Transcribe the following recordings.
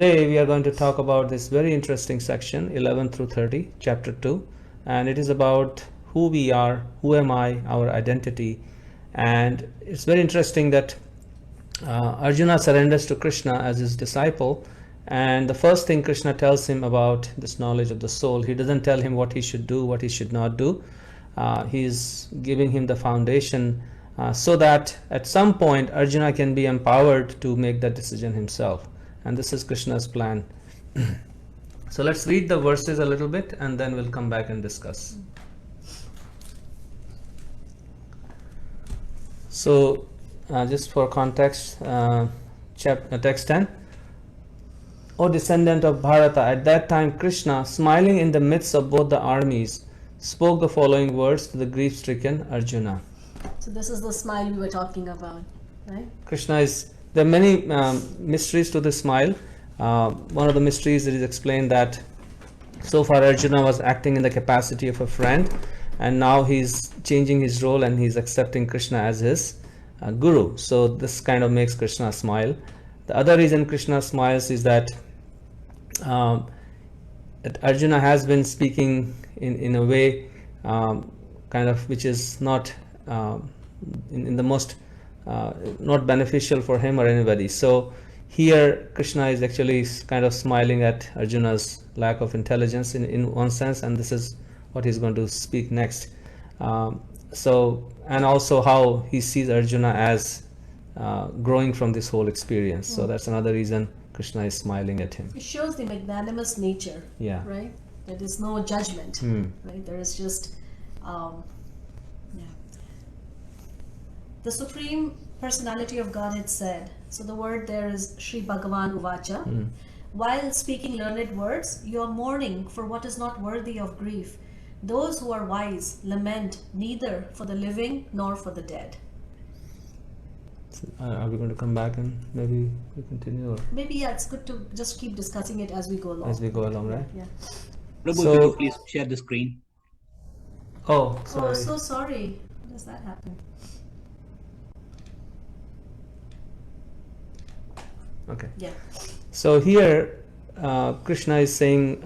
Today we are going to talk about this very interesting section 11 through 30, chapter 2, and it is about who we are, who am I, our identity. And it's very interesting that Arjuna surrenders to Krishna as his disciple, and the first thing Krishna tells him about this knowledge of the soul, he doesn't tell him what he should do, what he should not do. He is giving him the foundation so that at some point Arjuna can be empowered to make that decision himself. And this is Krishna's plan. So let's read the verses a little bit and then we'll come back and discuss. So just for context, text 10. O descendant of Bharata, at that time Krishna, smiling in the midst of both the armies, spoke the following words to the grief-stricken Arjuna. So this is the smile we were talking about, right? Krishna is... There are many mysteries to this smile. One of the mysteries is explained that so far Arjuna was acting in the capacity of a friend, and now he's changing his role and he's accepting Krishna as his guru. So this kind of makes Krishna smile. The other reason Krishna smiles is that Arjuna has been speaking in a way kind of which is not in the most not beneficial for him or anybody. So here Krishna is actually kind of smiling at Arjuna's lack of intelligence in one sense, and this is what he's going to speak next. And also how he sees Arjuna as growing from this whole experience. So that's another reason Krishna is smiling at him. It shows the magnanimous nature, right? There is no judgment, right? There is just the Supreme Personality of Godhead said, so the word there is Sri Bhagavan Uvacha, while speaking learned words, you are mourning for what is not worthy of grief. Those who are wise lament neither for the living nor for the dead. Are we going to come back and maybe we continue? Or? Maybe, it's good to just keep discussing it as we go along. As we go along, right? Yeah. Prabhu, could you please share the screen? Oh, sorry. Oh, so sorry. How does that happen? Okay. Yeah. So here Krishna is saying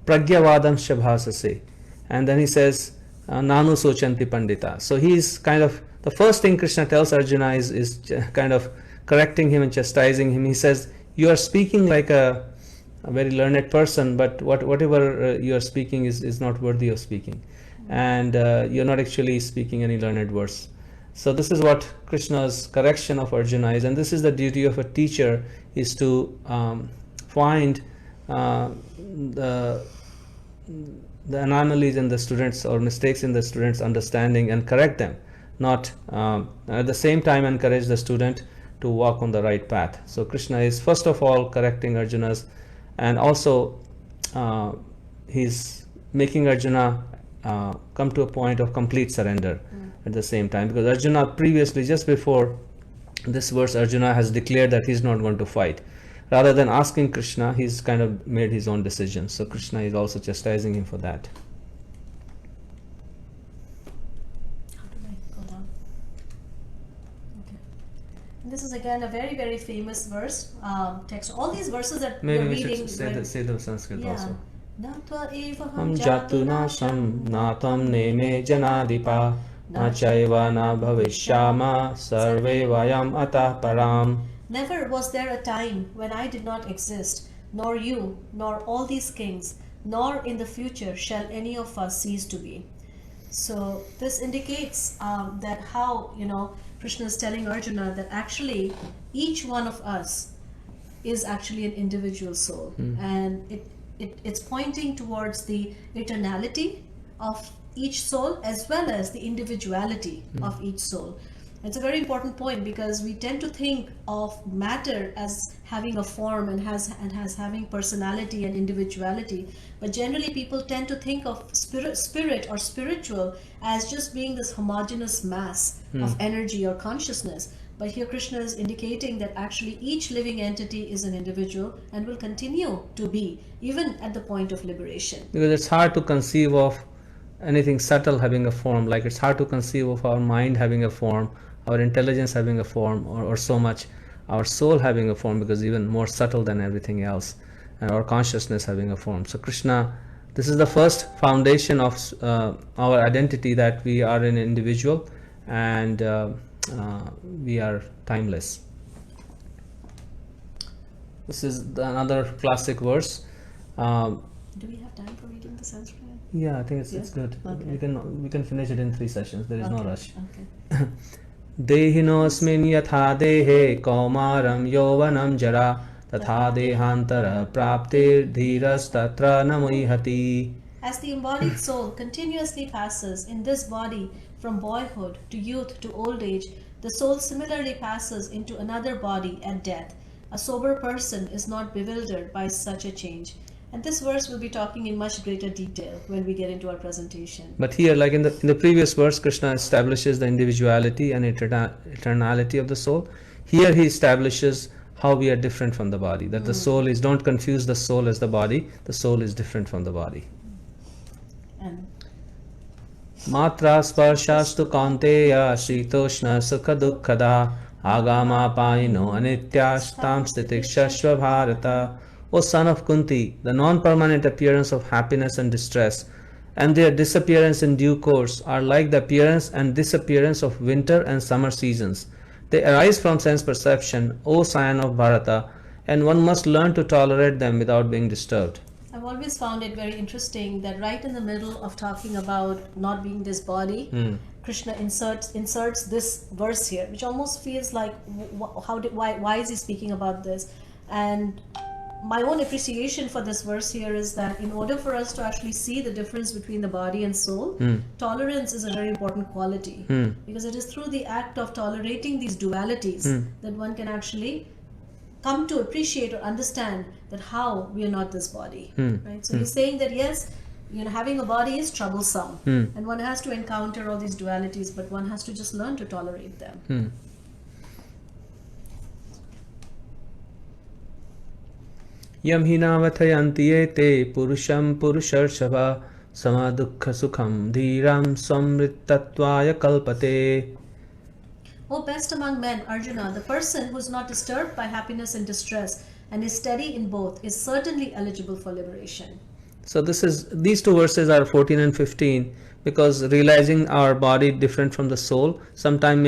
Pragyavadam Shabhasase, and then he says Nanu Sochanti Pandita. So he's kind of, the first thing Krishna tells Arjuna is kind of correcting him and chastising him. He says, you are speaking like a very learned person, but whatever you are speaking is not worthy of speaking, and you're not actually speaking any learned words. So this is what Krishna's correction of Arjuna is, and this is the duty of a teacher, is to find the anomalies in the students or mistakes in the students' understanding and correct them, not at the same time encourage the student to walk on the right path. So Krishna is first of all correcting Arjuna's, and also he's making Arjuna come to a point of complete surrender at the same time, because Arjuna previously, just before this verse, Arjuna has declared that he's not going to fight. Rather than asking Krishna, he's kind of made his own decision. So Krishna is also chastising him for that. How do I go down? Okay. And this is again a very, very famous verse, text. All these verses that Maybe we're we reading. should say the Sanskrit also. Natva eva Ham jatu nasham natam neme janadipa na chaiva na bhavishyama sarve vayam atah param. Never was there a time when I did not exist, nor you, nor all these kings, nor in the future shall any of us cease to be. So this indicates that how, Krishna is telling Arjuna that actually each one of us is actually an individual soul, and it's pointing towards the eternality of each soul as well as the individuality of each soul. It's a very important point, because we tend to think of matter as having a form and has having personality and individuality, but generally people tend to think of spirit or spiritual as just being this homogeneous mass of energy or consciousness. But here Krishna is indicating that actually each living entity is an individual and will continue to be, even at the point of liberation. Because it's hard to conceive of anything subtle having a form, like it's hard to conceive of our mind having a form, our intelligence having a form, or so much our soul having a form, because even more subtle than everything else, and our consciousness having a form. So Krishna, this is the first foundation of our identity, that we are an individual and we are timeless. This is another classic verse. Do we have time for reading the Sanskrit? Yeah, I think it's good. Okay. We can finish it in 3 sessions. There is no rush. Okay. Dehinosmin yatha dehe kaumaram yovanam jara tatha dehantara praptir dhiras tatra namuihati. As the embodied soul continuously passes in this body from boyhood to youth to old age, the soul similarly passes into another body at death. A sober person is not bewildered by such a change. And this verse will be talking in much greater detail when we get into our presentation. But here, like in the previous verse, Krishna establishes the individuality and eternality of the soul. Here he establishes how we are different from the body. That the soul is, don't confuse the soul as the body. The soul is different from the body. And Matra sparshastu kaunteya shitoshna sukha dukkhada agama paino anityastam stitikshashva bharata. O son of Kunti, the non-permanent appearance of happiness and distress and their disappearance in due course are like the appearance and disappearance of winter and summer seasons. They arise from sense perception, O scion of Bharata, and one must learn to tolerate them without being disturbed. I've always found it very interesting that right in the middle of talking about not being this body, Krishna inserts this verse here, which almost feels like why is he speaking about this? And my own appreciation for this verse here is that in order for us to actually see the difference between the body and soul, tolerance is a very important quality, because it is through the act of tolerating these dualities that one can actually come to appreciate or understand that how we are not this body, right? So he's saying that yes, having a body is troublesome, and one has to encounter all these dualities, but one has to just learn to tolerate them. Yam hinavathyanti ete purusham purusharshava sama dukkha sukham dhiram samrittatvaya kalpate. O best among men, Arjuna, the person who is not disturbed by happiness and distress and is steady in both is certainly eligible for liberation. So these 2 verses are 14 and 15, because realizing our body different from the soul sometimes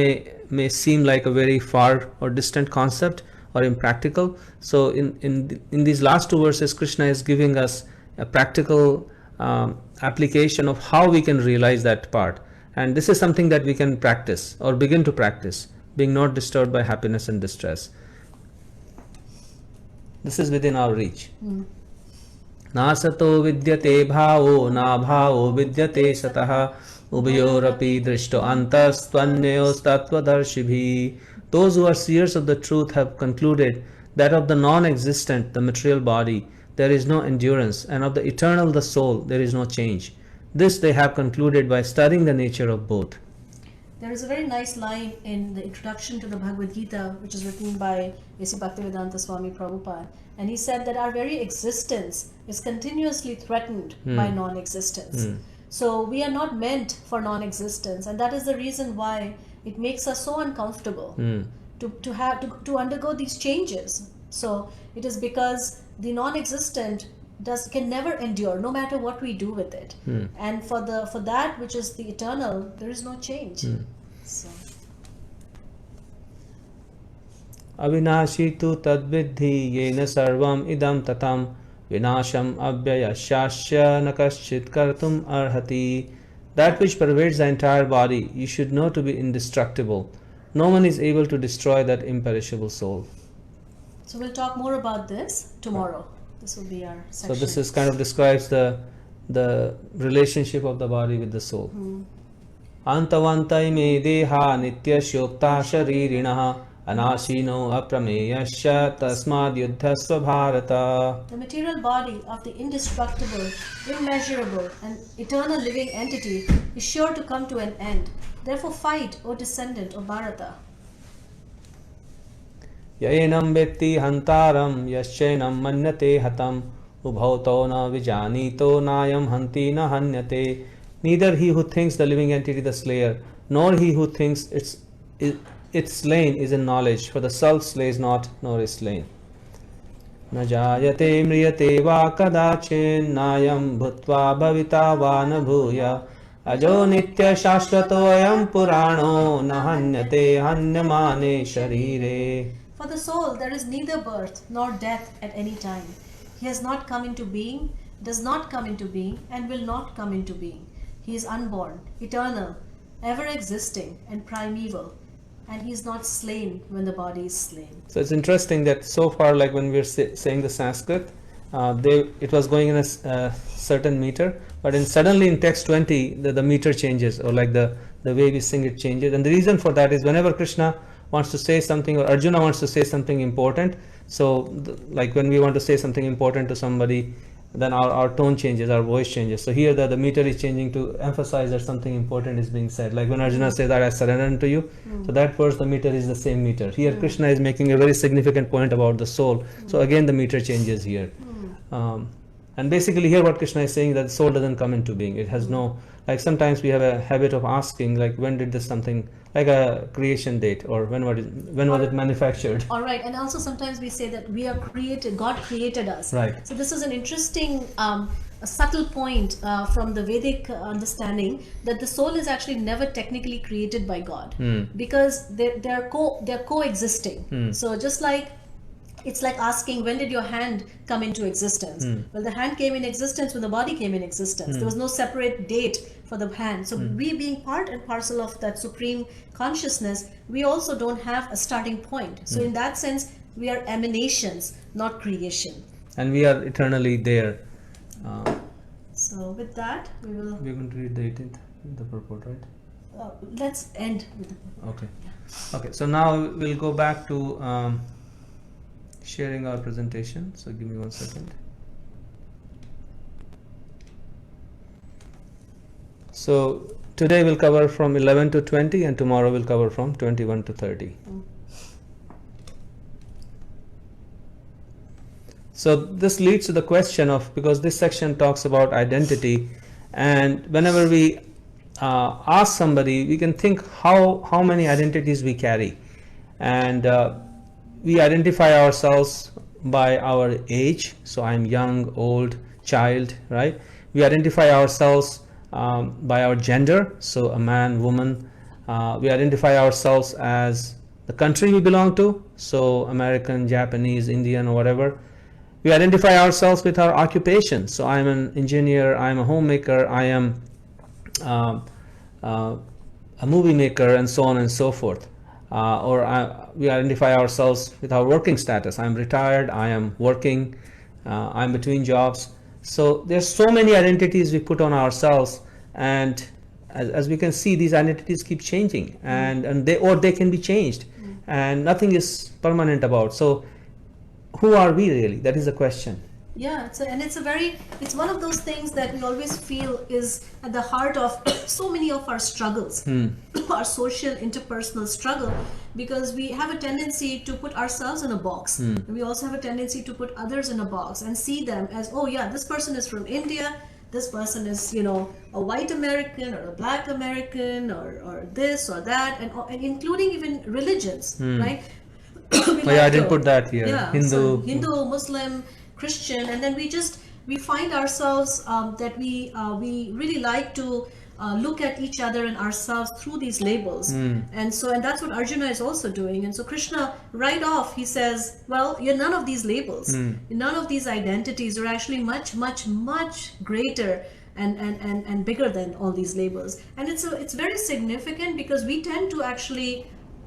may seem like a very far or distant concept or impractical. So in these last 2 verses, Krishna is giving us a practical application of how we can realize that part. And this is something that we can practice or begin to practice, being not disturbed by happiness and distress. This is within our reach. Nasato vidyate bhavo na bhavo vidyate sataha ubayorapi drishto antas tvanyayos tattvadarshibhi. Those who are seers of the truth have concluded that of the non-existent, the material body, there is no endurance, and of the eternal, the soul, there is no change. This they have concluded by studying the nature of both. There is a very nice line in the introduction to the Bhagavad-Gita, which is written by A.C. Bhaktivedanta Swami Prabhupada, and he said that our very existence is continuously threatened by non-existence. So we are not meant for non-existence, and that is the reason why it makes us so uncomfortable to undergo these changes. So it is because the non-existent can never endure, no matter what we do with it. And for that which is the eternal, there is no change. So Avinashi tu tadvidhi yena sarvam idam tatam vinasham avyayashasya nakaschit kartum arhati. That which pervades the entire body, you should know to be indestructible. No one is able to destroy that imperishable soul. So we'll talk more about this tomorrow. This will be our section. So this is kind of describes the relationship of the body with the soul. Antavantai me deha nitya shokta sharirinaha anashino aprameyasya tasmad yuddhasva bharata. The material body of the indestructible, immeasurable, and eternal living entity is sure to come to an end. Therefore fight, O descendant of Bharata. Yayenam vetti hantaram yasyenam manyate hatam ubhauto na vijanito nayam hanti na hanyate. Neither he who thinks the living entity the slayer, nor he who thinks it its slain is in knowledge, for the self slays not nor is slain. Na jayate mriyate va kadachin nayam bhutva bhavita va na bhuya ajo nitya shashvatoyam purāṇo na hanyate hanyamane sharire. For the soul there is neither birth nor death at any time. He has not come into being, does not come into being, and will not come into being. He is unborn, eternal, ever existing, and primeval, and he is not slain when the body is slain. So it's interesting that so far, like when we were saying the Sanskrit, it was going in a certain meter, but suddenly in text 20 the meter changes, or like the way we sing it changes. And the reason for that is whenever Krishna wants to say something, or Arjuna wants to say something important, so like when we want to say something important to somebody, then our tone changes, our voice changes. So here the meter is changing to emphasize that something important is being said. Like when Arjuna says that I surrender unto you, so that verse the meter is the same meter. Here Krishna is making a very significant point about the soul. So again the meter changes here. And basically here what Krishna is saying, that the soul doesn't come into being. It has no, like sometimes we have a habit of asking, like when did this something, like a creation date, or when was it manufactured? All right, and also sometimes we say that we are created, God created us. Right. So this is an interesting, a subtle point from the Vedic understanding, that the soul is actually never technically created by God, because they're coexisting. So just like, it's like asking, when did your hand come into existence? Well, the hand came in existence when the body came in existence. There was no separate date for the hand. So we, being part and parcel of that supreme consciousness, we also don't have a starting point. So in that sense, we are emanations, not creation. And we are eternally there. So with that, we're going to read the 18th, the purport, right? Let's end with the Okay. Okay, so now we'll go back to sharing our presentation. So give me 1 second. So today we'll cover from 11 to 20, and tomorrow we'll cover from 21 to 30. So this leads to the question of, because this section talks about identity, and whenever we ask somebody, we can think how many identities we carry, and we identify ourselves by our age. So I'm young, old, child, right? We identify ourselves by our gender, so a man, woman. We identify ourselves as the country we belong to, so American, Japanese, Indian, or whatever. We identify ourselves with our occupation, so I'm an engineer, I'm a homemaker, I am a movie maker, and so on and so forth. We identify ourselves with our working status. I'm retired, I am working, I'm between jobs. So there's so many identities we put on ourselves, and as we can see, these identities keep changing, and they can be changed, and nothing is permanent about. So who are we really? That is the question. Yeah, it's one of those things that we always feel is at the heart of so many of our struggles, our social interpersonal struggle, because we have a tendency to put ourselves in a box. And we also have a tendency to put others in a box and see them as, oh yeah, this person is from India, this person is, a white American or a black American or this or that, and including even religions, right? I didn't put that here. Yeah, Hindu, Muslim, Christian, and then we find ourselves that we really like to look at each other and ourselves through these labels, and that's what Arjuna is also doing. And so Krishna, right off, he says, well, you're none of these labels, none of these identities. Are actually much, much, much greater and bigger than all these labels. And it's very significant, because we tend to actually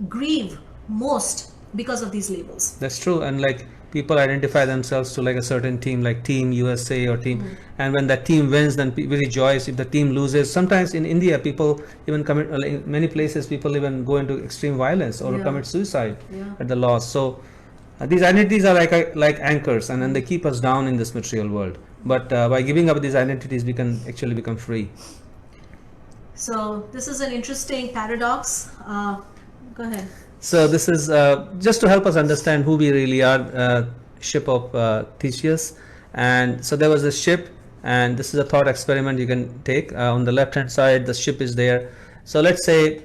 grieve most because of these labels. That's true. And like, people identify themselves to like a certain team, like Team USA or Team, and when that team wins, then we rejoice. If the team loses, sometimes in India, people even commit, in many places, people even go into extreme violence or commit suicide at the loss. So these identities are like anchors, and then they keep us down in this material world. But by giving up these identities, we can actually become free. So this is an interesting paradox. Go ahead. So this is just to help us understand who we really are, ship of Theseus. And so there was a ship, and this is a thought experiment you can take. On the left hand side, the ship is there. So let's say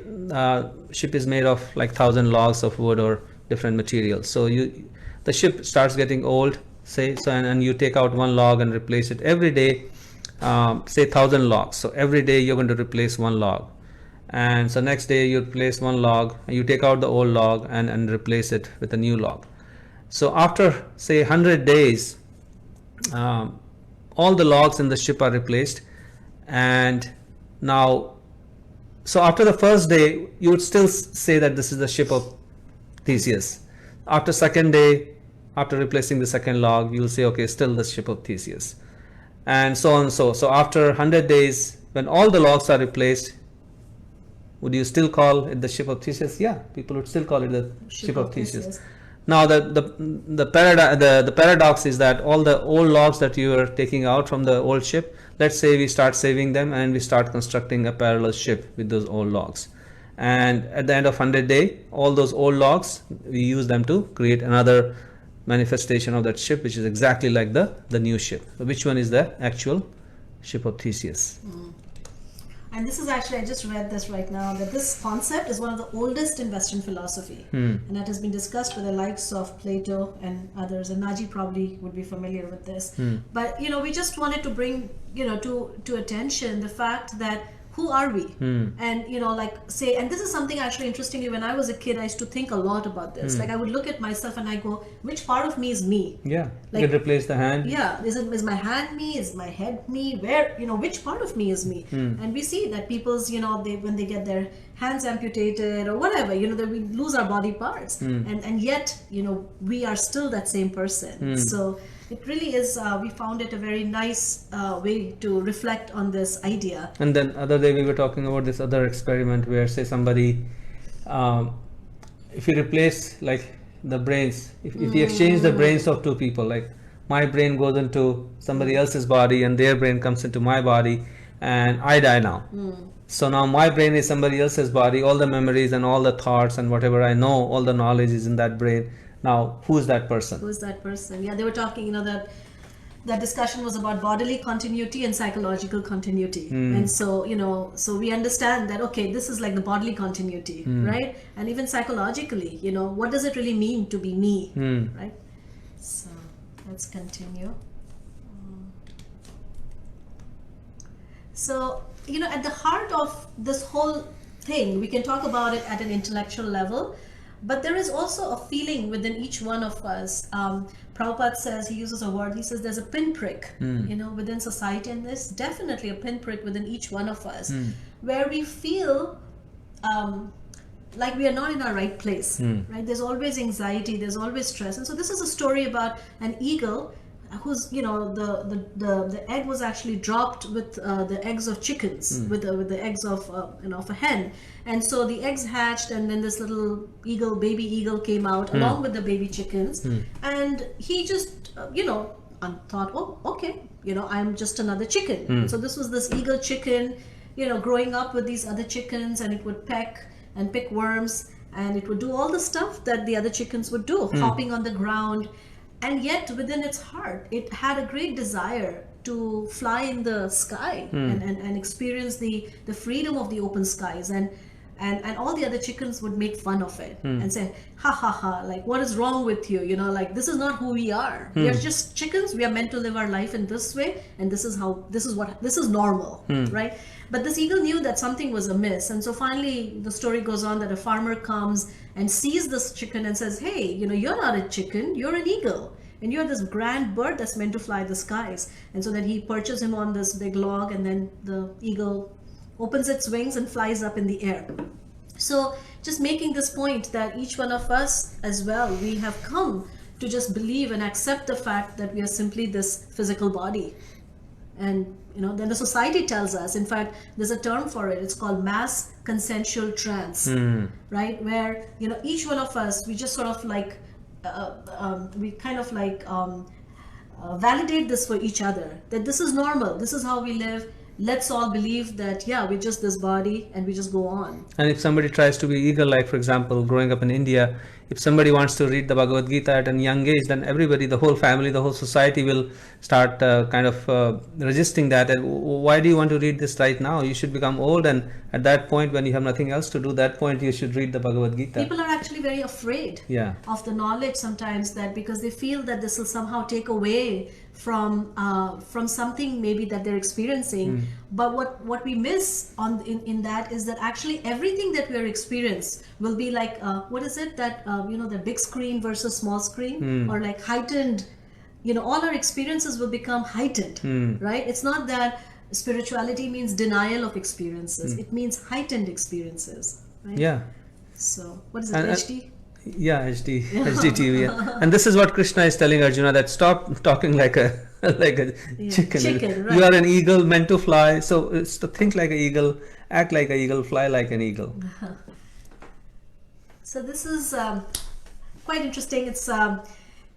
ship is made of like 1,000 logs of wood or different materials. So the ship starts getting old, say, so and you take out one log and replace it every day, say 1,000 logs. So every day you're going to replace one log, and so next day you replace one log, and you take out the old log and replace it with a new log. So after say 100 days, all the logs in the ship are replaced, and now, so after the first day you would still say that this is the ship of Theseus. After second day, after replacing the second log, you will say, okay, still the ship of Theseus, and so on. So after 100 days, when all the logs are replaced, would you still call it the ship of Theseus? Yeah, people would still call it the ship of Theseus. Now the paradox is that all the old logs that you are taking out from the old ship, let's say we start saving them and we start constructing a parallel ship with those old logs, and at the end of 100 day, all those old logs, we use them to create another manifestation of that ship, which is exactly like the new ship. So which one is the actual ship of Theseus? And this is actually, I just read this right now, that this concept is one of the oldest in Western philosophy. And that has been discussed with the likes of Plato and others. And Naji probably would be familiar with this. But, we just wanted to bring, to attention the fact that who are we? And, say, and this is something actually interestingly, when I was a kid, I used to think a lot about this. Like I would look at myself and I go, which part of me is me? Yeah, like, you could replace the hand. Yeah, is my hand me? Is my head me? Where, which part of me is me? And we see that people's, when they get their hands amputated or whatever, that we lose our body parts. And yet, we are still that same person. So it really is, we found it a very nice way to reflect on this idea. And then other day we were talking about this other experiment where, say, somebody, if you replace like the brains, if you exchange the brains of two people, like my brain goes into somebody else's body and their brain comes into my body, and I die now. So now my brain is somebody else's body, all the memories and all the thoughts and whatever I know, all the knowledge is in that brain. Now, who is that person? Who is that person? Yeah, they were talking, that discussion was about bodily continuity and psychological continuity. And so, so we understand that, okay, this is like the bodily continuity, right? And even psychologically, what does it really mean to be me, right? So let's continue. So, at the heart of this whole thing, we can talk about it at an intellectual level, but there is also a feeling within each one of us. Prabhupada says, he uses a word, he says there's a pinprick, within society, and there's definitely a pinprick within each one of us, where we feel like we are not in our right place, right? There's always anxiety, there's always stress. And so this is a story about an eagle whose, the egg was actually dropped with the eggs of chickens, with the eggs of of a hen, and so the eggs hatched, and then this little baby eagle came out along with the baby chickens, and he just thought, oh, okay, I'm just another chicken. So this was this eagle chicken, growing up with these other chickens, and it would peck and pick worms, and it would do all the stuff that the other chickens would do, hopping on the ground. And yet within its heart, it had a great desire to fly in the sky and experience the freedom of the open skies. And all the other chickens would make fun of it and say, ha ha ha, like, what is wrong with you? Like, this is not who we are. We are just chickens. We are meant to live our life in this way. And this is normal, right? But this eagle knew that something was amiss. And so finally, the story goes on that a farmer comes and sees this chicken and says, hey, you're not a chicken, you're an eagle. And you're this grand bird that's meant to fly the skies. And so then he perches him on this big log, and then the eagle opens its wings and flies up in the air. So just making this point that each one of us as well, we have come to just believe and accept the fact that we are simply this physical body. And then the society tells us, in fact, there's a term for it, it's called mass consensual trance, right? Where, each one of us, we just sort of like, we kind of like validate this for each other, that this is normal, this is how we live, let's all believe that, yeah, we're just this body and we just go on. And if somebody tries to be eagle, like for example, growing up in India, if somebody wants to read the Bhagavad-Gita at a young age, then everybody, the whole family, the whole society will start resisting that. And why do you want to read this right now? You should become old, and at that point, when you have nothing else to do, that point you should read the Bhagavad-Gita. People are actually very afraid of the knowledge sometimes, that because they feel that this will somehow take away from something maybe that they're experiencing. But what we miss in that is that actually everything that we are experiencing will be like what is it that the big screen versus small screen, or like heightened, all our experiences will become heightened, right? It's not that spirituality means denial of experiences, it means heightened experiences, right? Yeah. So what is it, HD? Yeah, HD TV. Yeah. And this is what Krishna is telling Arjuna, that stop talking like a chicken. Right. You are an eagle meant to fly, so it's to think like an eagle, act like an eagle, fly like an eagle. So this is quite interesting.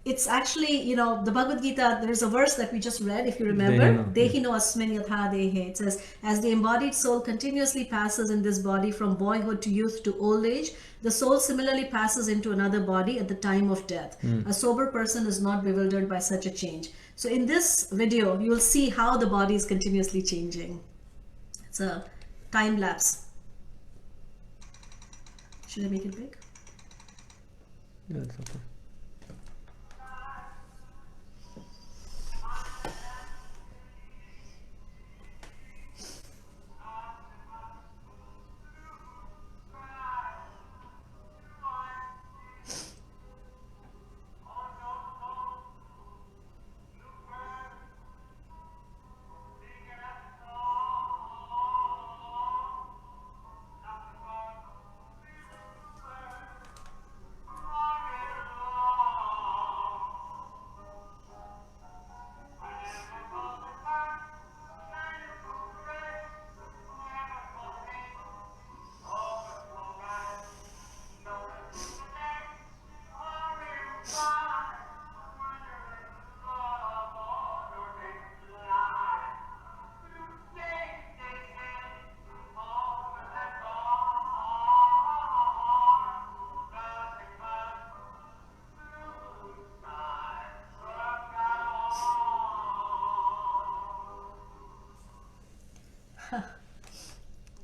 It's actually, the Bhagavad-Gita, there's a verse that we just read, if you remember. Dehino asmin yatha dehe. It says, as the embodied soul continuously passes in this body from boyhood to youth to old age, the soul similarly passes into another body at the time of death. A sober person is not bewildered by such a change. So in this video, you will see how the body is continuously changing. It's a time lapse. Should I make it big? Yeah, it's okay.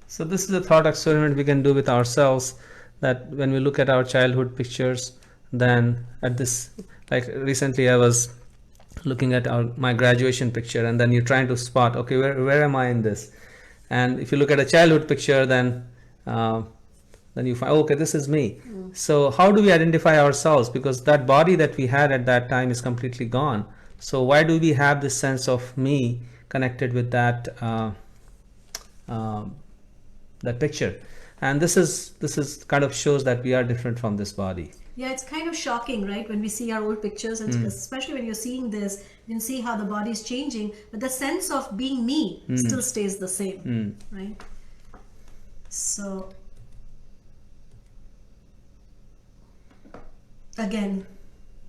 So this is a thought experiment we can do with ourselves, that when we look at our childhood pictures, then at this, like recently I was looking at my graduation picture, and then you're trying to spot, okay, where am I in this? And if you look at a childhood picture, then you find, okay, this is me. So how do we identify ourselves? Because that body that we had at that time is completely gone. So why do we have this sense of me connected with that that picture? And this is kind of shows that we are different from this body. Yeah, it's kind of shocking, right? When we see our old pictures, and especially when you're seeing this, you can see how the body is changing, but the sense of being me still stays the same, right? So again,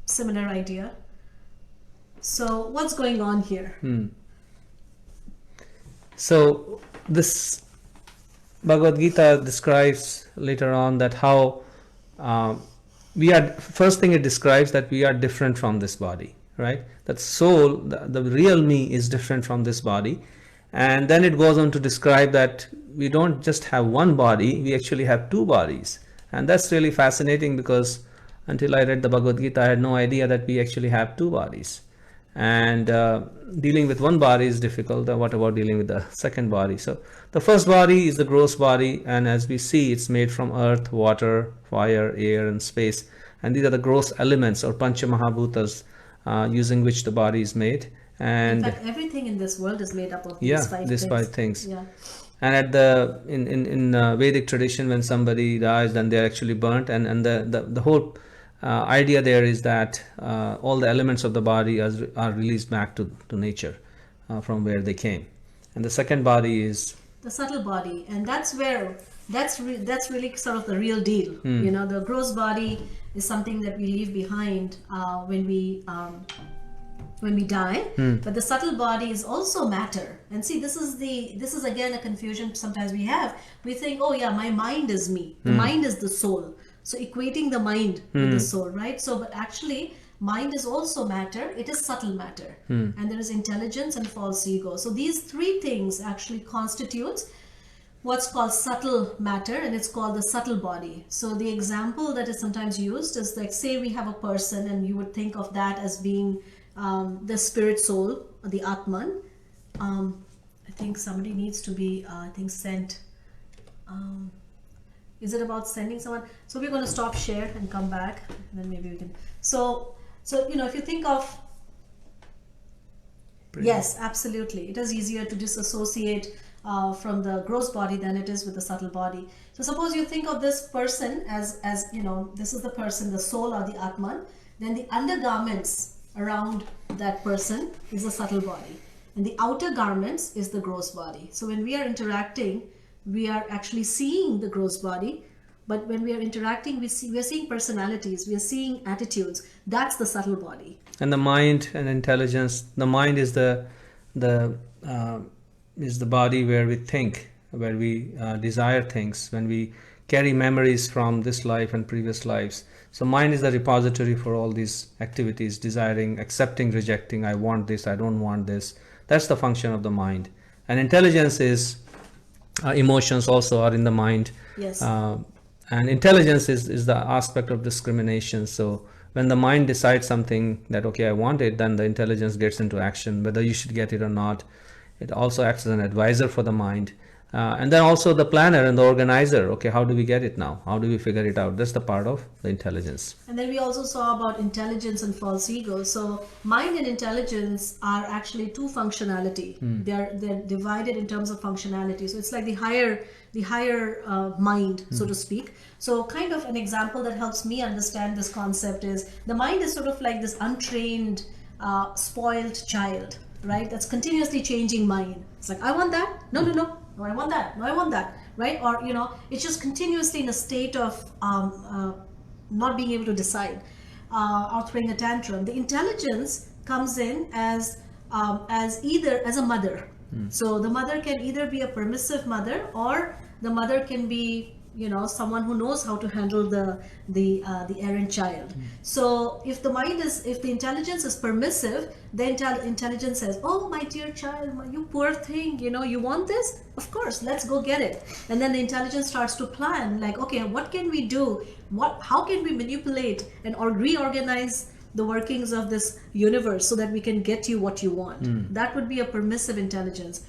similar idea. So what's going on here? So this Bhagavad-Gita describes later on that how we are, first thing it describes that we are different from this body, right? That soul, the real me is different from this body. And then it goes on to describe that we don't just have one body, we actually have two bodies. And that's really fascinating, because until I read the Bhagavad-Gita, I had no idea that we actually have two bodies. And dealing with one body is difficult. What about dealing with the second body? So the first body is the gross body, and as we see, it's made from earth, water, fire, air, and space. And these are the gross elements, or Pancha Mahabhutas, using which the body is made. And in fact, everything in this world is made up of these five things. Yeah. And at the in Vedic tradition, when somebody dies, then they're actually burnt, and the whole idea there is that all the elements of the body are released back to nature from where they came. And the second body is the subtle body, and that's really sort of the real deal. You know, the gross body is something that we leave behind when we when we die, but the subtle body is also matter. And see, this is again a confusion sometimes we have. We think, oh yeah, my mind is me. The mind is the soul. So equating the mind with the soul, right? So, but actually, mind is also matter. It is subtle matter. And there is intelligence and false ego. So these three things actually constitutes what's called subtle matter, and it's called the subtle body. So the example that is sometimes used is like, say we have a person and you would think of that as being the spirit soul, or the Atman. I think somebody needs to be, sent. Is it about sending someone? So we're going to stop share and come back, and then maybe we can. So if you think of, yes, absolutely, it is easier to disassociate from the gross body than it is with the subtle body. So suppose you think of this person as this is the person, the soul or the Atman. Then the undergarments around that person is the subtle body, and the outer garments is the gross body. So when we are interacting, we are actually seeing the gross body, but when we are interacting, we are seeing personalities, we are seeing attitudes. That's the subtle body. And the mind and intelligence. The mind is the body where we think, where we desire things, when we carry memories from this life and previous lives. So mind is the repository for all these activities: desiring, accepting, rejecting. I want this, I don't want this. That's the function of the mind. And intelligence is emotions also are in the mind. Yes. And intelligence is the aspect of discrimination. So when the mind decides something that, okay, I want it, then the intelligence gets into action, whether you should get it or not. It also acts as an advisor for the mind. And then also the planner and the organizer. Okay, how do we get it now? How do we figure it out? That's the part of the intelligence. And then we also saw about intelligence and false ego. So mind and intelligence are actually two functionality. They're divided in terms of functionality. So it's like the higher mind, so to speak. So kind of an example that helps me understand this concept is the mind is sort of like this untrained, spoiled child, right? That's continuously changing mind. It's like, I want that. No, I want that. No, I want that. Right? Or, it's just continuously in a state of not being able to decide or throwing a tantrum. The intelligence comes in as a mother. So the mother can either be a permissive mother, or the mother can be someone who knows how to handle the errant child. So if the intelligence is permissive, the intelligence says, oh my dear child, you poor thing, you want this? Of course, let's go get it. And then the intelligence starts to plan, like, okay, what can we do? How can we manipulate or reorganize the workings of this universe so that we can get you what you want? That would be a permissive intelligence.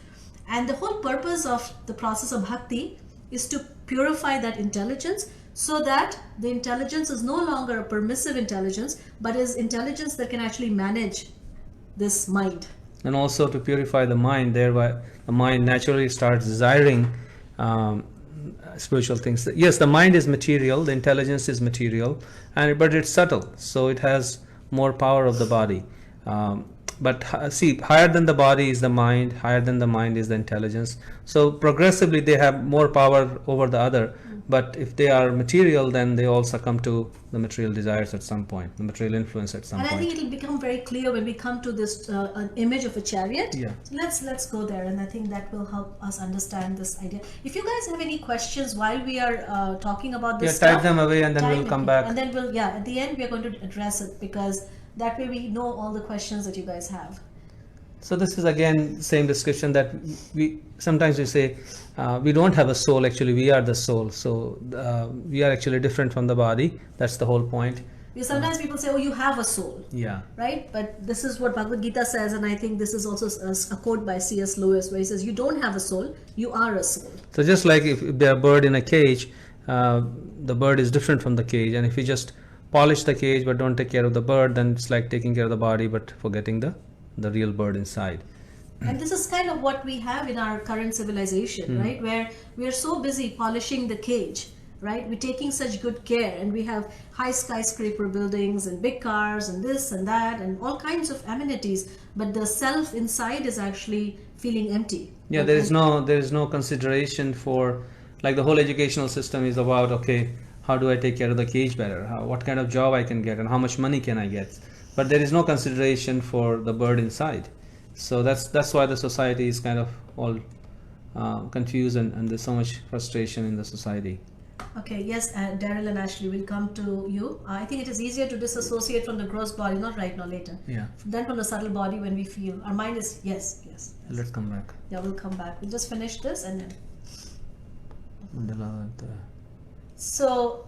And the whole purpose of the process of bhakti is to purify that intelligence, so that the intelligence is no longer a permissive intelligence, but is intelligence that can actually manage this mind. And also to purify the mind, thereby the mind naturally starts desiring spiritual things. Yes, the mind is material, the intelligence is material, but it's subtle, so it has more power of the body. But see, higher than the body is the mind, higher than the mind is the intelligence. So progressively they have more power over the other. But if they are material, then they all succumb to the material desires at some point, the material influence at some point. And I think it will become very clear when we come to this an image of a chariot. Yeah. So let's go there, and I think that will help us understand this idea. If you guys have any questions while we are talking about this type them away, and then we'll come back. And then at the end we are going to address it, because that way we know all the questions that you guys have. So this is again same description that we sometimes say we don't have a soul. Actually, we are the soul. So we are actually different from the body. That's the whole point. Because sometimes people say, "Oh, you have a soul." Yeah. Right. But this is what Bhagavad-Gita says, and I think this is also a quote by C.S. Lewis, where he says, "You don't have a soul. You are a soul." So just like if there are a bird in a cage, the bird is different from the cage, and if you just polish the cage but don't take care of the bird, then it's like taking care of the body but forgetting the real bird inside. And this is kind of what we have in our current civilization, right? Where we are so busy polishing the cage, right? We're taking such good care, and we have high skyscraper buildings and big cars and this and that and all kinds of amenities, but the self inside is actually feeling empty. Yeah, there is no consideration for, like, the whole educational system is about, okay, how do I take care of the cage better? What kind of job I can get, and how much money can I get? but there is no consideration for the bird inside. So that's why the society is kind of all confused, and there's so much frustration in the society. Okay, yes, Daryl and Ashley will come to you. I think it is easier to disassociate from the gross body, not right now, later. Yeah. Then from the subtle body when we feel. Our mind is, yes. Let's come back. Yeah, we'll come back. We'll just finish this and then. So.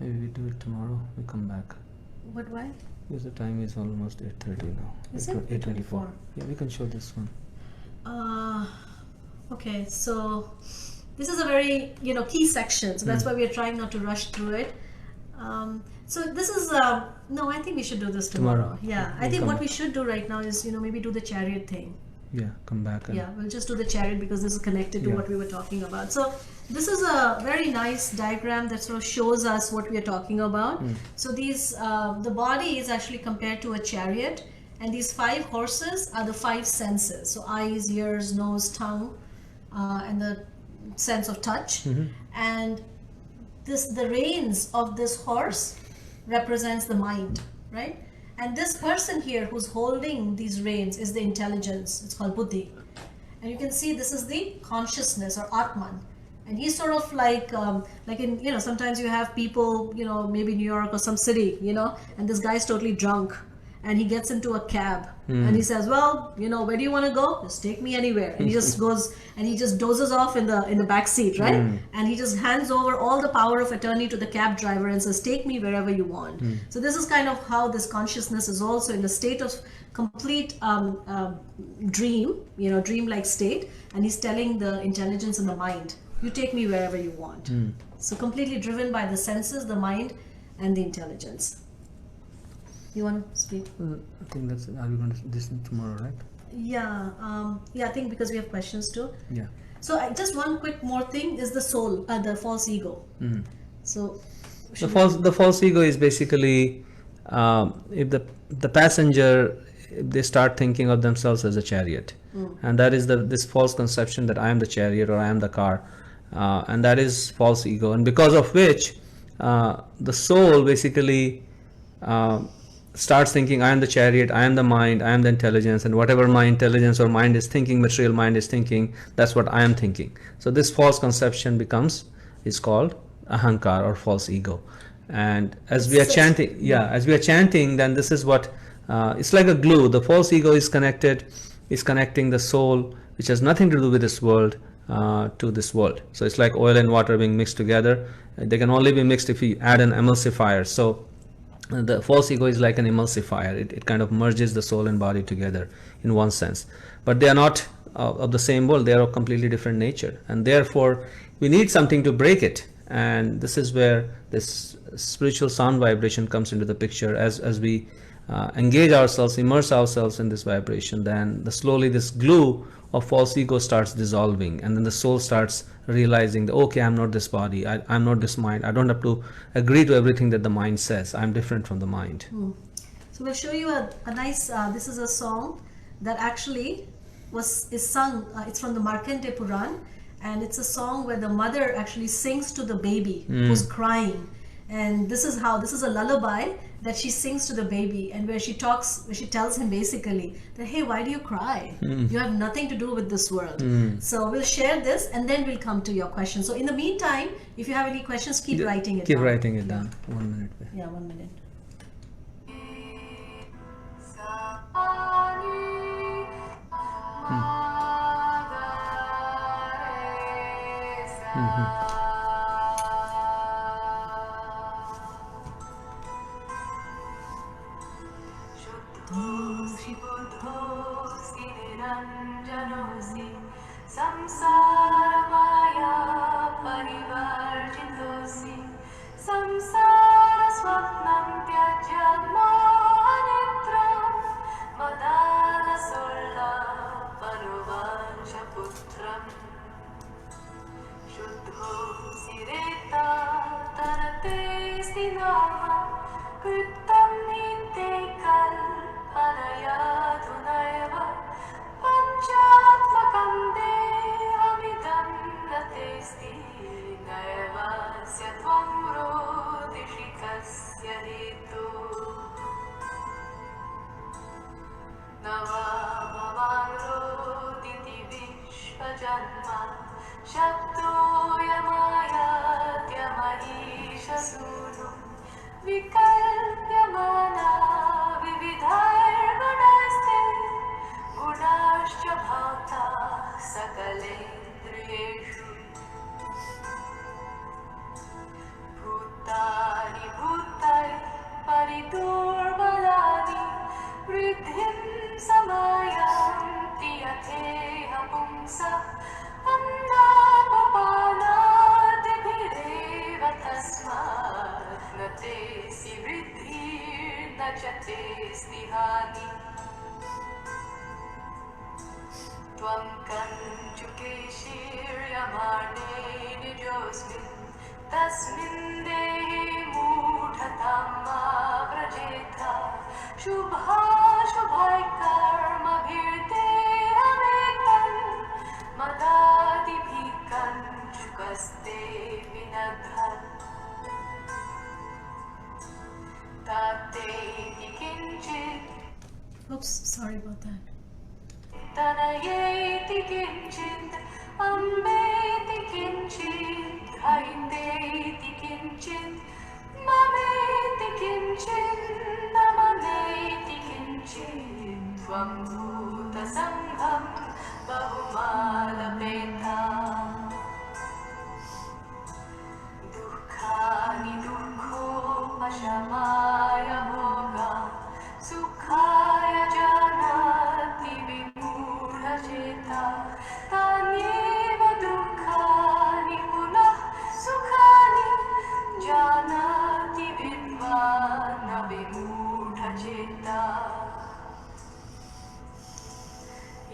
Maybe we do it tomorrow, we come back. Why? Because the time is almost 8:30 now. Is it? 8:24. Yeah, we can show this one. Okay, so this is a very key section, so that's why we are trying not to rush through it. So this is no, I think we should do this tomorrow. Yeah, I think what we should do right now is maybe do the chariot thing. Yeah, come back. Yeah, we'll just do the chariot because this is connected to what we were talking about. So this is a very nice diagram that sort of shows us what we are talking about. So these the body is actually compared to a chariot, and these 5 horses are the 5 senses. So eyes, ears, nose, tongue, and the sense of touch. And the reins of this horse represents the mind, right? And this person here who's holding these reins is the intelligence. It's called buddhi. And you can see this is the consciousness or atman. And he's sort of like in sometimes you have people maybe New York or some city and this guy's totally drunk and he gets into a cab and he says, well, where do you want to go? Just take me anywhere. And he just goes and he just dozes off in the back seat, right? And he just hands over all the power of attorney to the cab driver and says, take me wherever you want. So this is kind of how this consciousness is also in a state of complete dream, dream-like state, and he's telling the intelligence and the mind, you take me wherever you want. So completely driven by the senses, the mind, and the intelligence. You want to speak? I think that's it. Are we going to listen tomorrow, right? Yeah, I think because we have questions too. Yeah. So just one quick more thing is the soul, the false ego. So the false ego is basically if the passenger, if they start thinking of themselves as a chariot, and that is this false conception that I am the chariot or I am the car, and that is false ego, and because of which the soul basically starts thinking I am the chariot, I am the mind, I am the intelligence, and whatever my intelligence or mind is thinking, material mind is thinking, that's what I am thinking. So this false conception is called ahankar or false ego. And as we are chanting, then this is what it's like a glue. The false ego is connecting the soul, which has nothing to do with this world, to this world. So it's like oil and water being mixed together. They can only be mixed if you add an emulsifier. So the false ego is like an emulsifier. It kind of merges the soul and body together in one sense, but they are not of the same world. They are of completely different nature, and therefore we need something to break it. And this is where this spiritual sound vibration comes into the picture. As we engage ourselves, immerse ourselves in this vibration, then slowly this glue of false ego starts dissolving, and then the soul starts realizing that, okay, I'm not this body, I'm not this mind, I don't have to agree to everything that the mind says, I'm different from the mind. So we'll show you a nice, this is a song that actually is sung, it's from the Mārkaṇḍeya Purāṇa, and it's a song where the mother actually sings to the baby who's crying. And this is a lullaby that she sings to the baby, and where she tells him basically that, hey, why do you cry? You have nothing to do with this world. So we'll share this and then we'll come to your questions. So in the meantime, if you have any questions, keep writing it down. Keep writing it down. 1 minute. Yeah, 1 minute. janma Shabdoyamayadyamahisha sunu Vikalpyamana vividhair gunaste Gunascha bhavta sakalendriyeshu Bhutani bhutai paridurbalani Riddhim samayanti yatheha pumsa Annapapanadibhireva tasmat natesi riddhir nachatesi hani Tvam kanchukeshiryamarne nijosmin Tasmin dehi mudhatama prajetha Shubha shubhai karma bhirte ametan Madadi bhikan chukaste vinadhan Tate kinchit Oops, sorry about that. Tanayeti kinchit Ambeti kinchit Haindeti kinchit Mameti kinchit Namameti kinchit Tvam bhuta sangham Bahumala petha Dukkhani dukho Ashamaya bhoga Sukhaya janati vimudha ceta Tanyeva dukkhani punah sukhani Janati vidvana vimudha ceta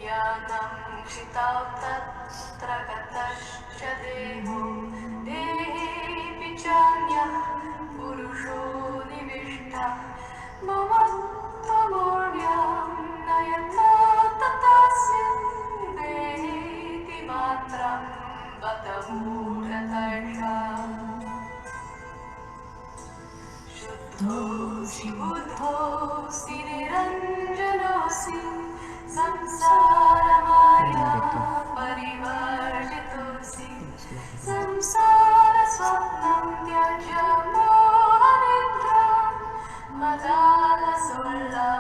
Yanam shitav tatra gatascha deho Dehi pichanya purusho nivishta Mamattamurvyam nayata tatasmin Dehi matram vatamuratarsha Shuddhosi buddhosi niranjanosi Samsaramaya parivarjitosi Samsara swapnam tyajya mohanidra Madala sola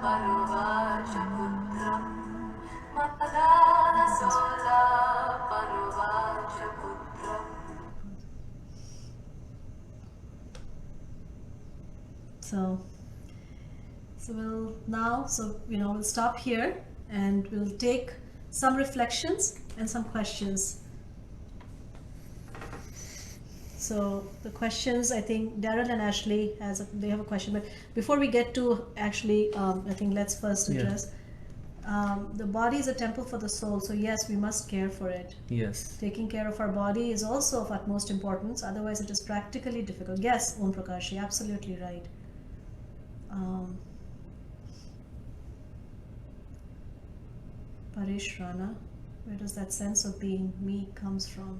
panuvacha putram Madala sola panuvacha putram So we'll stop here and we'll take some reflections and some questions. So the questions, I think Daryl and Ashley they have a question, but before we get to actually, I think let's first address. The body is a temple for the soul, so yes, we must care for it. Yes. Taking care of our body is also of utmost importance, otherwise it is practically difficult. Yes, Om Prakash, you're absolutely right. Paresh Rana, where does that sense of being me comes from?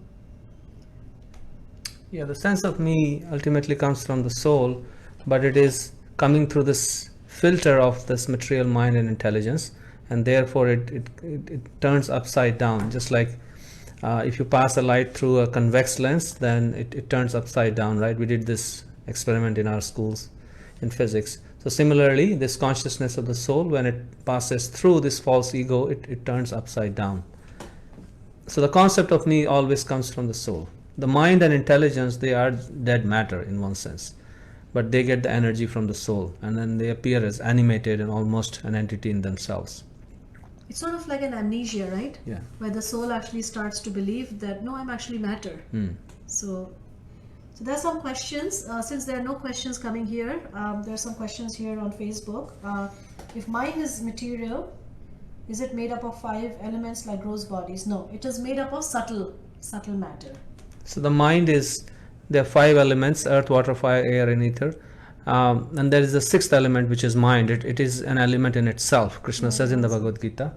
Yeah, the sense of me ultimately comes from the soul, but it is coming through this filter of this material mind and intelligence, and therefore it turns upside down. Just like if you pass a light through a convex lens, then it turns upside down, right? We did this experiment in our schools in physics. So similarly, this consciousness of the soul, when it passes through this false ego, it turns upside down. So the concept of me always comes from the soul. The mind and intelligence, they are dead matter in one sense, but they get the energy from the soul, and then they appear as animated and almost an entity in themselves. It's sort of like an amnesia, right? Yeah. Where the soul actually starts to believe that, no, I'm actually matter. So there are some questions. Since there are no questions coming here, there are some questions here on Facebook. If mind is material, is it made up of 5 elements like gross bodies? No, it is made up of subtle matter. So the mind there are 5 elements: earth, water, fire, air, and ether. And there is the 6th element, which is mind. It is an element in itself, Krishna says in the Bhagavad-Gita.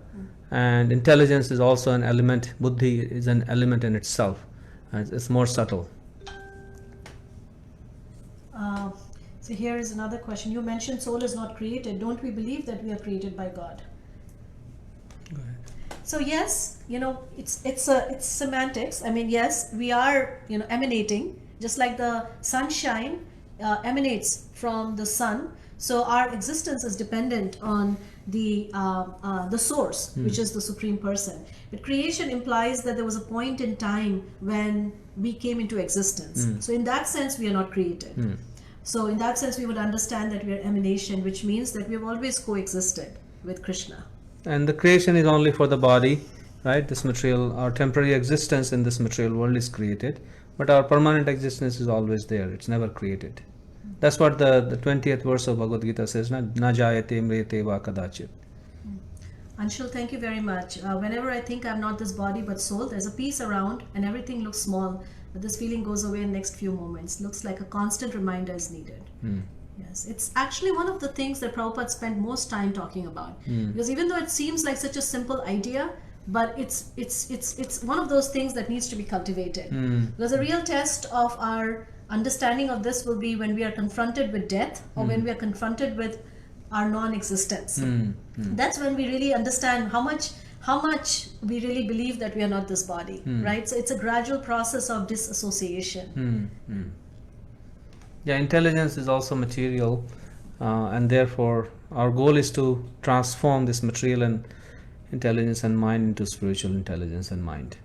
And intelligence is also an element. Buddhi is an element in itself. It's more subtle. So here is another question. You mentioned soul is not created. Don't we believe that we are created by God? Go ahead. So yes, it's semantics. I mean, yes, we are emanating, just like the sunshine emanates from the sun. So our existence is dependent on the source, which is the Supreme Person. But creation implies that there was a point in time when we came into existence. So in that sense, we are not created. So in that sense, we would understand that we are emanation, which means that we have always coexisted with Krishna. And the creation is only for the body, right? This material, our temporary existence in this material world is created, but our permanent existence is always there. It's never created. That's what the 20th verse of Bhagavad-Gita says, na jayate mriyate va kadachit. Anshul, thank you very much. Whenever I think I'm not this body but soul, there's a peace around and everything looks small, but this feeling goes away in the next few moments. Looks like a constant reminder is needed. Yes, it's actually one of the things that Prabhupada spent most time talking about. Because even though it seems like such a simple idea, but it's one of those things that needs to be cultivated. Because the real test of our understanding of this will be when we are confronted with death or when we are confronted with our non-existence. That's when we really understand how much we really believe that we are not this body, right? So it's a gradual process of disassociation. Yeah, intelligence is also material, and therefore our goal is to transform this material and intelligence and mind into spiritual intelligence and mind.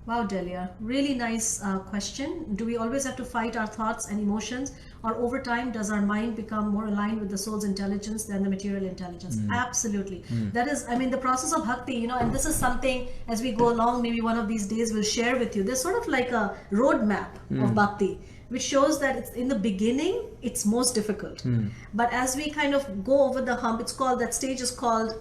Wow, Delia, really nice question. Do we always have to fight our thoughts and emotions, or over time does our mind become more aligned with the soul's intelligence than the material intelligence? Absolutely. That is, I mean, the process of bhakti, and this is something as we go along, maybe one of these days we'll share with you. There's sort of like a roadmap of bhakti, which shows that it's in the beginning, it's most difficult. But as we kind of go over the hump, that stage is called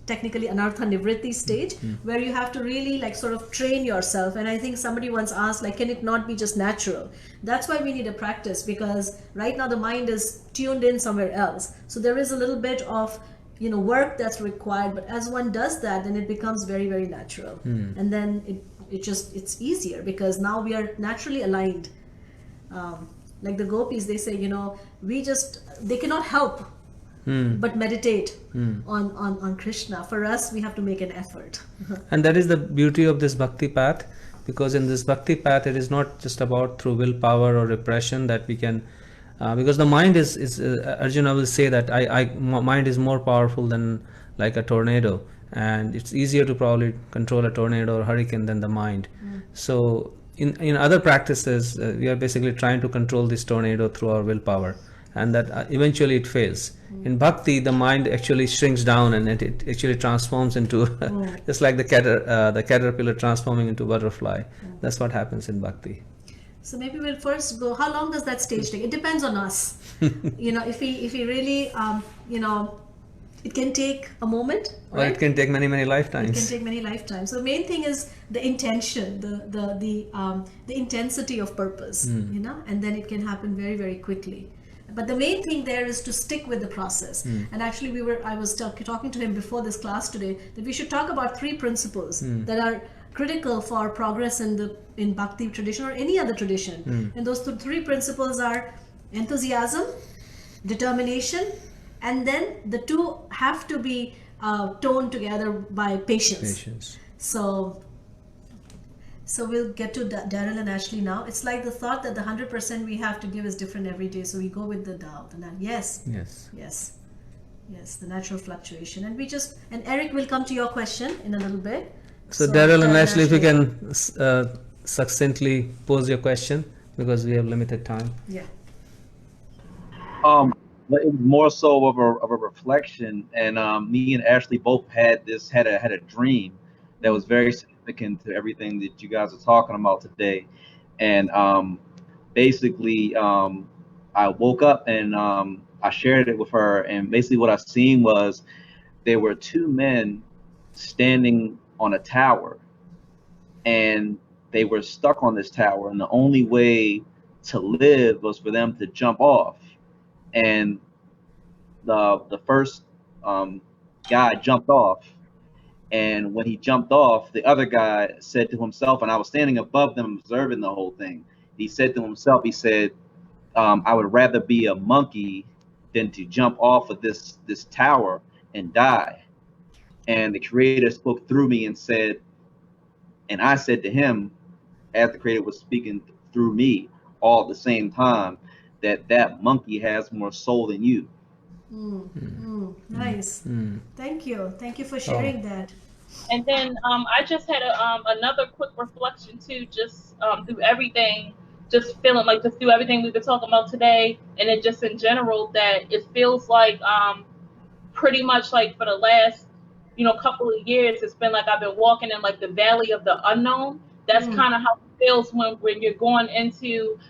technically anartha nivritti stage, where you have to really like sort of train yourself. And I think somebody once asked, like, can it not be just natural? That's why we need a practice, because right now the mind is tuned in somewhere else. So there is a little bit of work that's required, but as one does that, then it becomes very, very natural. And then it's easier because now we are naturally aligned. Like the gopis, they say, they cannot help but meditate on Krishna. For us, we have to make an effort. And that is the beauty of this bhakti path, because in this bhakti path, it is not just about through willpower or repression that we can, because the mind is Arjuna will say that mind is more powerful than like a tornado, and it's easier to probably control a tornado or hurricane than the mind. So in other practices, we are basically trying to control this tornado through our willpower, and that eventually it fails. In bhakti, the mind actually shrinks down and it actually transforms into just like the caterpillar transforming into butterfly. That's what happens in bhakti. So maybe we'll first go, how long does that stage take? It depends on us. If we really, it can take a moment, right? Or it can take many lifetimes. It can take many lifetimes. So the main thing is the intention, the intensity of purpose, and then it can happen very, very quickly. But the main thing there is to stick with the process. And actually I was talking to him before this class today that we should talk about 3 principles that are critical for progress in Bhakti tradition or any other tradition. And those 3 principles are enthusiasm, determination, and then the 2 have to be toned together by patience. So we'll get to Daryl and Ashley now. It's like the thought that the 100% we have to give is different every day. So we go with the doubt and that yes, the natural fluctuation. And Eric will come to your question in a little bit. So Daryl and Ashley, if you can succinctly pose your question, because we have limited time. Yeah. But it was more so of a reflection, and me and Ashley both had a dream that was very significant to everything that you guys are talking about today. And basically, I woke up and I shared it with her, and basically what I seen was there were 2 men standing on a tower, and they were stuck on this tower, and the only way to live was for them to jump off. And the first guy jumped off, and when he jumped off, the other guy said to himself, and I was standing above them observing the whole thing, he said to himself, he said, I would rather be a monkey than to jump off of this tower and die. and the Creator spoke through me and said, and I said to him, as the Creator was speaking through me, all at the same time, that monkey has more soul than you. Nice. Thank you for sharing that. And then I just had another quick reflection too, just through everything, just feeling like just through everything we've been talking about today, and then just in general, that it feels like pretty much like for the last couple of years, it's been like I've been walking in like the valley of the unknown. That's kind of how it feels when you're going into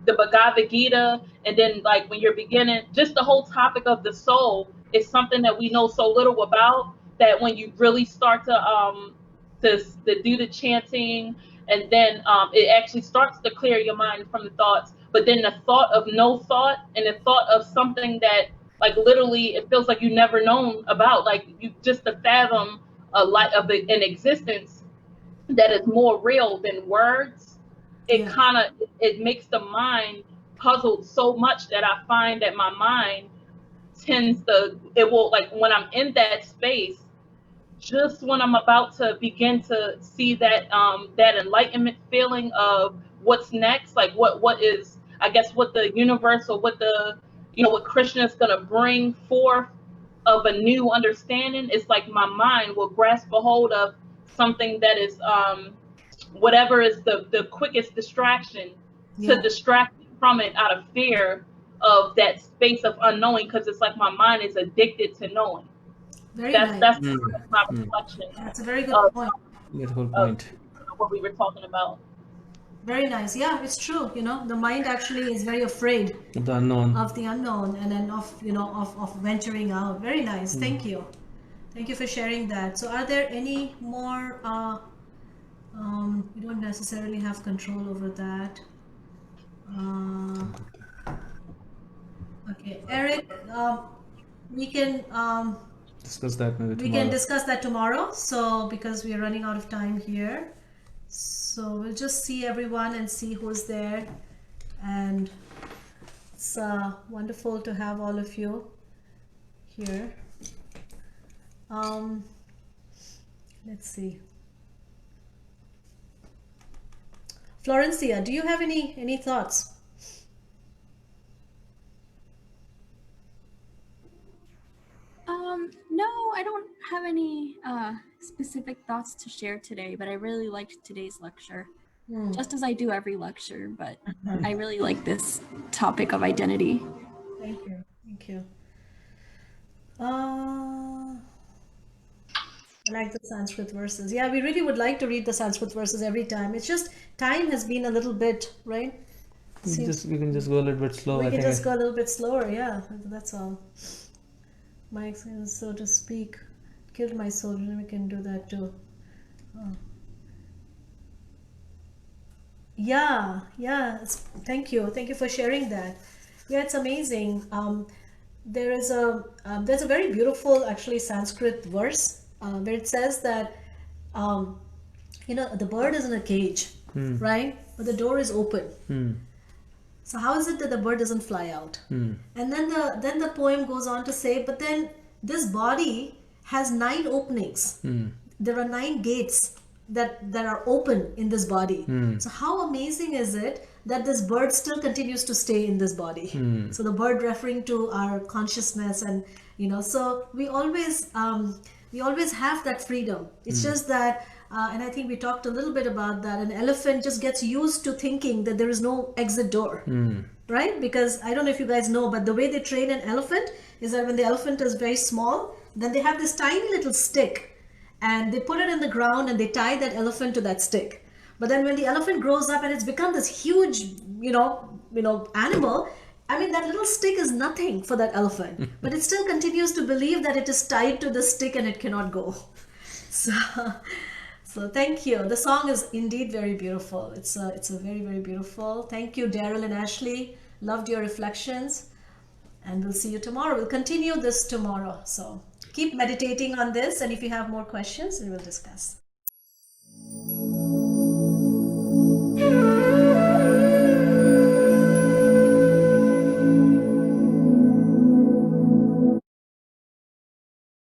the Bhagavad-Gita, and then like when you're beginning, just the whole topic of the soul is something that we know so little about, that when you really start to do the chanting, and then it actually starts to clear your mind from the thoughts. But then the thought of no thought, and the thought of something that like literally it feels like you never known about, like you just to fathom a light of an existence that is more real than words. It kind of it makes the mind puzzled so much that I find that my mind tends to, it will, like when I'm in that space, just when I'm about to begin to see that that enlightenment feeling of what's next, like what is, I guess, what the universe, or what the what Krishna is gonna bring forth of a new understanding, it's like my mind will grasp a hold of something that is whatever is the quickest distraction to distract me from it, out of fear of that space of unknowing, because it's like my mind is addicted to knowing. That's my reflection. That's a very good point. Beautiful point. What we were talking about. Very nice. Yeah, it's true. The mind actually is very afraid The unknown. of the unknown, and then of of venturing out. Very nice. Thank you for sharing that. So are there any more you don't necessarily have control over that. Okay, Eric, we can Discuss that maybe tomorrow. we can discuss that tomorrow. So because we are running out of time here, so we'll just see everyone and see who's there, and it's wonderful to have all of you here. Let's see. Florencia, do you have any thoughts? No, I don't have any specific thoughts to share today, but I really liked today's lecture, just as I do every lecture, but I really like this topic of identity. Thank you. I like the Sanskrit verses. Yeah, we really would like to read the Sanskrit verses every time. It's just time has been a little bit, right? We can just go a little bit slow. We can just go a little bit slower. Yeah, that's all. My experience, so to speak, killed my soul, and we can do that too. Oh. Yeah. Thank you for sharing that. Yeah, it's amazing. There's a very beautiful, actually, Sanskrit verse where it says that the bird is in a cage, right? But the door is open. So how is it that the bird doesn't fly out? And then the poem goes on to say, but then this body has 9 openings. There are 9 gates that are open in this body. So how amazing is it that this bird still continues to stay in this body? So the bird referring to our consciousness, and so we always have that freedom. It's just that and I think we talked a little bit about that. An elephant just gets used to thinking that there is no exit door, right? Because I don't know if you guys know, but the way they train an elephant is that when the elephant is very small, then they have this tiny little stick, and they put it in the ground and they tie that elephant to that stick. But then when the elephant grows up and it's become this huge, animal, I mean, that little stick is nothing for that elephant, but it still continues to believe that it is tied to the stick and it cannot go. So thank you. The song is indeed very beautiful. It's a very, very beautiful. Thank you, Daryl and Ashley. Loved your reflections. And we'll see you tomorrow. We'll continue this tomorrow. So keep meditating on this. And if you have more questions, we will discuss.